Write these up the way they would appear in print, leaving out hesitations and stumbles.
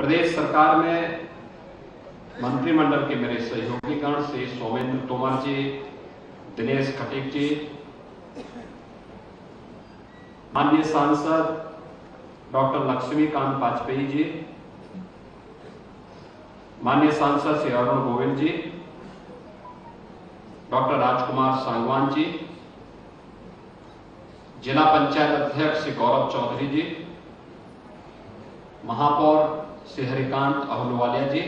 प्रदेश सरकार में मंत्रिमंडल के मेरे सहयोगीगण श्री सोमेंद्र तोमर जी, दिनेश खटीक जी, माननीय सांसद डॉक्टर लक्ष्मीकांत वाजपेयी जी, माननीय सांसद श्री अरुण गोविल जी, डॉक्टर राजकुमार सांगवान जी, जिला पंचायत अध्यक्ष श्री गौरव चौधरी जी, महापौर श्री हरिकांत अहलूवालिया जी,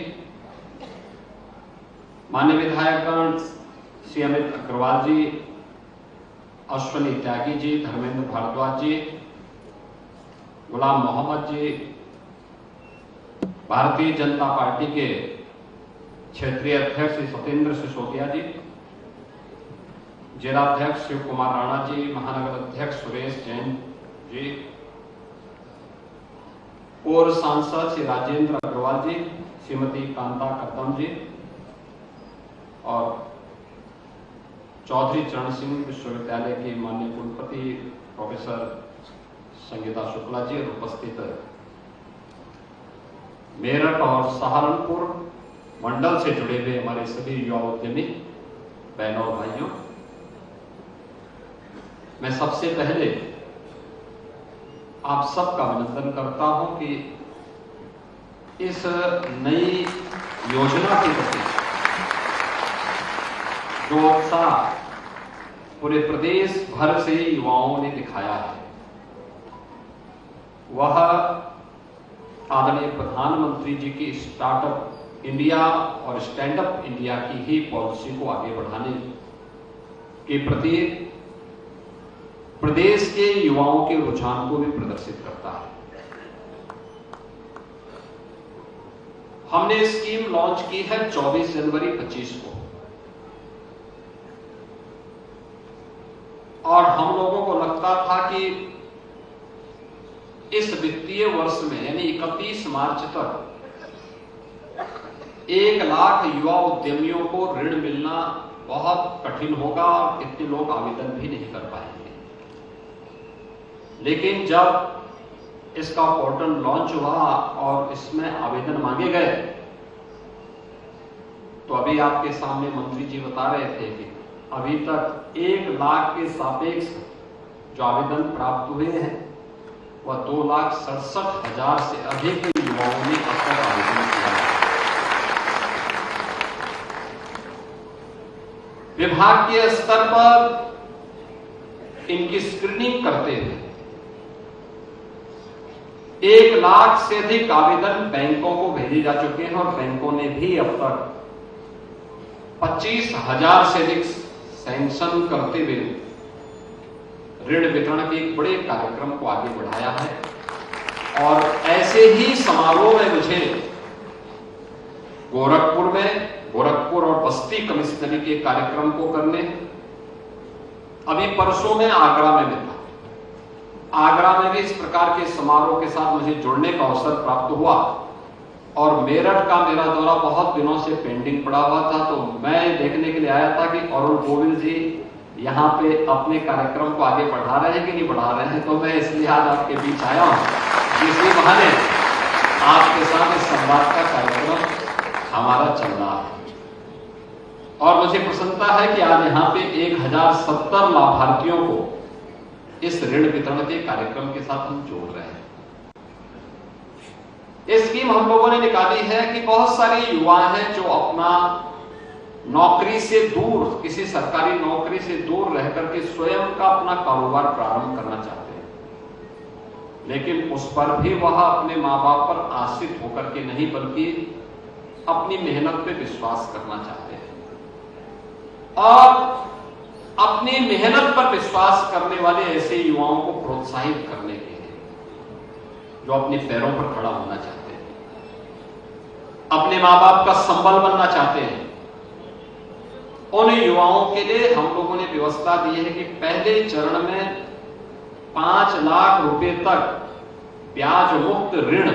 माननीय विधायकगण श्री अमित अग्रवाल जी, अश्वनी त्यागी जी, धर्मेंद्र भारद्वाज जी, गुलाम मोहम्मद जी, भारतीय जनता पार्टी के क्षेत्रीय अध्यक्ष श्री सत्येंद्र सिसोदिया जी, जिलाध्यक्ष शिव कुमार राणा जी, महानगर अध्यक्ष सुरेश जैन जी, पूर्व सांसद श्री राजेंद्र अग्रवाल जी, श्रीमती कांता कदम जी और चौधरी चरण सिंह विश्वविद्यालय की माननीय कुलपति प्रोफेसर संगीता शुक्ला जी और उपस्थित मेरठ और सहारनपुर मंडल से जुड़े हुए हमारे सभी युवा उद्यमी बहनों और भाइयों, मैं सबसे पहले आप सबका अभिनंदन करता हूं कि इस नई योजना के प्रति जो उत्साह पूरे प्रदेश भर से युवाओं ने दिखाया है, वह आदरणीय प्रधानमंत्री जी की स्टार्टअप इंडिया और स्टैंड अप इंडिया की ही पॉलिसी को आगे बढ़ाने के प्रति प्रदेश के युवाओं के रुझान को भी प्रदर्शित करता है। हमने स्कीम लॉन्च की है 24 जनवरी 25 को और हम लोगों को लगता था कि इस वित्तीय वर्ष में यानी 31 मार्च तक 1 लाख युवा उद्यमियों को ऋण मिलना बहुत कठिन होगा और इतने लोग आवेदन भी नहीं कर पाएंगे। लेकिन जब इसका पोर्टल लॉन्च हुआ और इसमें आवेदन मांगे गए तो अभी आपके सामने मंत्री जी बता रहे थे कि अभी तक 1 लाख के सापेक्ष जो आवेदन प्राप्त हुए हैं वह 2,67,000 से अधिक युवाओं ने अब तक आवेदन किया है। विभागीय स्तर पर इनकी स्क्रीनिंग करते हुए 1 लाख से अधिक आवेदन बैंकों को भेजे जा चुके हैं और बैंकों ने भी अब तक 25,000 से अधिक सैंक्शन करते हुए ऋण वितरण के एक बड़े कार्यक्रम को आगे बढ़ाया है। और ऐसे ही समारोह में मुझे गोरखपुर और बस्ती कमिश्नरी के कार्यक्रम को करने, अभी परसों में आगरा में भी था। आगरा में भी इस प्रकार के समारोह के साथ मुझे जुड़ने का अवसर प्राप्त हुआ और मेरठ का मेरा दौरा बहुत दिनों से पेंडिंग पड़ा हुआ था, तो मैं देखने के लिए आया था कि अरुण गोविल जी यहाँ पे अपने कार्यक्रम को आगे बढ़ा रहे हैं कि नहीं बढ़ा रहे हैं। तो मैं इसलिए आज आपके बीच आया हूँ, इसी बहाने आपके साथ इस संवाद का कार्यक्रम हमारा चल रहा है और मुझे प्रसन्नता है कि आज यहाँ पे 1070 लाभार्थियों को इस ऋण वितरण के कार्यक्रम के साथ हम जोड़ रहे हैं। ये स्कीम हम लोगों ने निकाली है कि बहुत सारे युवा हैं जो अपना नौकरी से दूर, किसी सरकारी नौकरी से दूर रह करके स्वयं का अपना कारोबार प्रारंभ करना चाहते हैं, लेकिन उस पर भी वह अपने मां बाप पर आश्रित होकर के नहीं बल्कि अपनी मेहनत पे विश्वास करना चाहते हैं और अपनी मेहनत पर विश्वास करने वाले ऐसे युवाओं को प्रोत्साहित करने के लिए जो अपने पैरों पर खड़ा होना चाहते हैं, अपने मां बाप का संबल बनना चाहते हैं, उन युवाओं के लिए हम लोगों ने व्यवस्था दी है कि पहले चरण में 5 लाख रुपए तक ब्याज मुक्त ऋण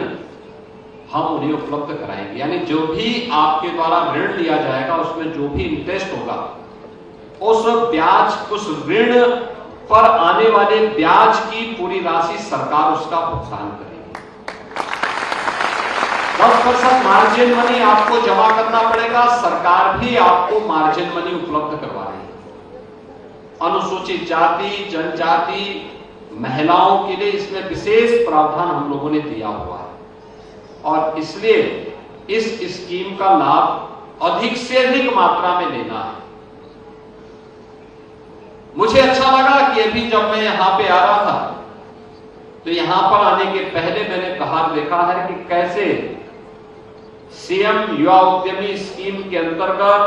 हम उन्हें उपलब्ध कराएंगे। यानी जो भी आपके द्वारा ऋण लिया जाएगा उसमें जो भी इंटरेस्ट होगा उस ऋण पर आने वाले ब्याज की पूरी राशि सरकार उसका भुगतान करेगी। 10% मार्जिन मनी आपको जमा करना पड़ेगा, सरकार भी आपको मार्जिन मनी उपलब्ध करवा रही है। अनुसूचित जाति, जनजाति, महिलाओं के लिए इसमें विशेष प्रावधान हम लोगों ने दिया हुआ है और इसलिए इस स्कीम का लाभ अधिक से अधिक मात्रा में लेना है। मुझे अच्छा लगा कि अभी जब मैं यहां पे आ रहा था तो यहां पर आने के पहले मैंने बाहर देखा है कि कैसे सीएम युवा उद्यमी स्कीम के अंतर्गत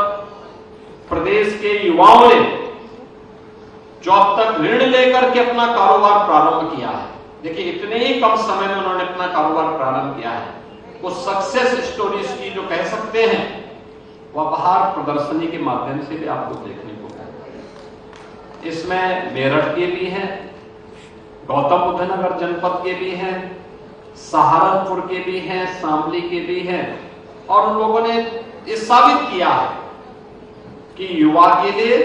प्रदेश के युवाओं ने जो अब तक ऋण लेकर के अपना कारोबार प्रारंभ किया है, देखिए इतने ही कम समय में उन्होंने अपना कारोबार प्रारंभ किया है, वो सक्सेस स्टोरीज की जो कह सकते हैं वह बाहर प्रदर्शनी के माध्यम से भी आपको देखने को मिलेगा। इसमें मेरठ के भी हैं, गौतम बुद्ध नगर जनपद के भी हैं, सहारनपुर के भी हैं, शामली के भी हैं और उन लोगों ने ये साबित किया है कि युवा के लिए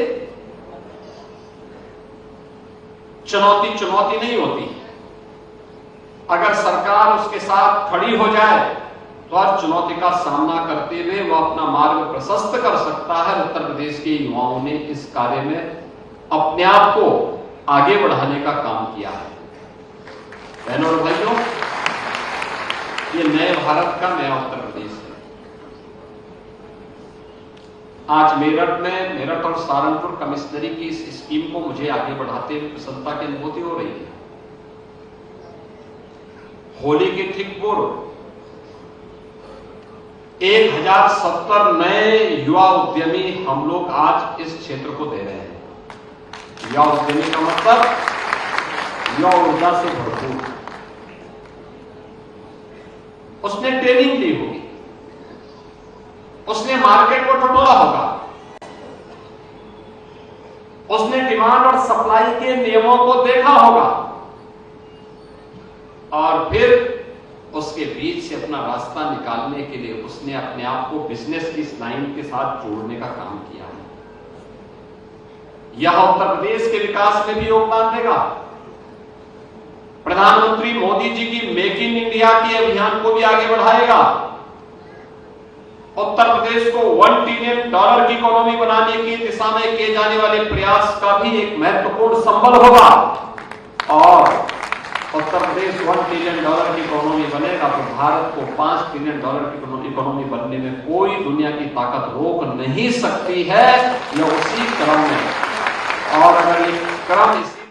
चुनौती नहीं होती। अगर सरकार उसके साथ खड़ी हो जाए तो हर चुनौती का सामना करते हुए वह अपना मार्ग प्रशस्त कर सकता है। उत्तर प्रदेश के युवाओं ने इस कार्य में अपने आप को आगे बढ़ाने का काम किया है। बहनों और भाइयों, ये नए भारत का नया उत्तर प्रदेश है। आज मेरठ और सहारनपुर कमिश्नरी की इस स्कीम को मुझे आगे बढ़ाते हुए प्रसन्नता की अनुभूति हो रही है। होली के ठीक पूर्व 1070 नए युवा उद्यमी हम लोग आज इस क्षेत्र को दे रहे हैं। युवा उद्यमी का मतलब युवा ऊर्जा से भरपूर, उसने ट्रेनिंग ली होगी, उसने मार्केट को टटोला होगा, उसने डिमांड और सप्लाई के नियमों को देखा होगा और फिर उसके बीच से अपना रास्ता निकालने के लिए उसने अपने आप को बिजनेस की लाइन के साथ जोड़ने का काम किया है। यह उत्तर प्रदेश के विकास में भी योगदान देगा। प्रधानमंत्री मोदी जी की मेक इन इंडिया के अभियान को भी आगे बढ़ाएगा। उत्तर प्रदेश को $1 ट्रिलियन की इकोनॉमी बनाने की दिशा में किए जाने वाले प्रयास का भी एक महत्वपूर्ण संबल होगा और उत्तर प्रदेश $1 ट्रिलियन की इकोनॉमी बनेगा तो भारत को $5 ट्रिलियन की इकोनॉमी बनने में कोई दुनिया की ताकत रोक नहीं सकती है। यह उसी क्रम में और अगर ये क्रम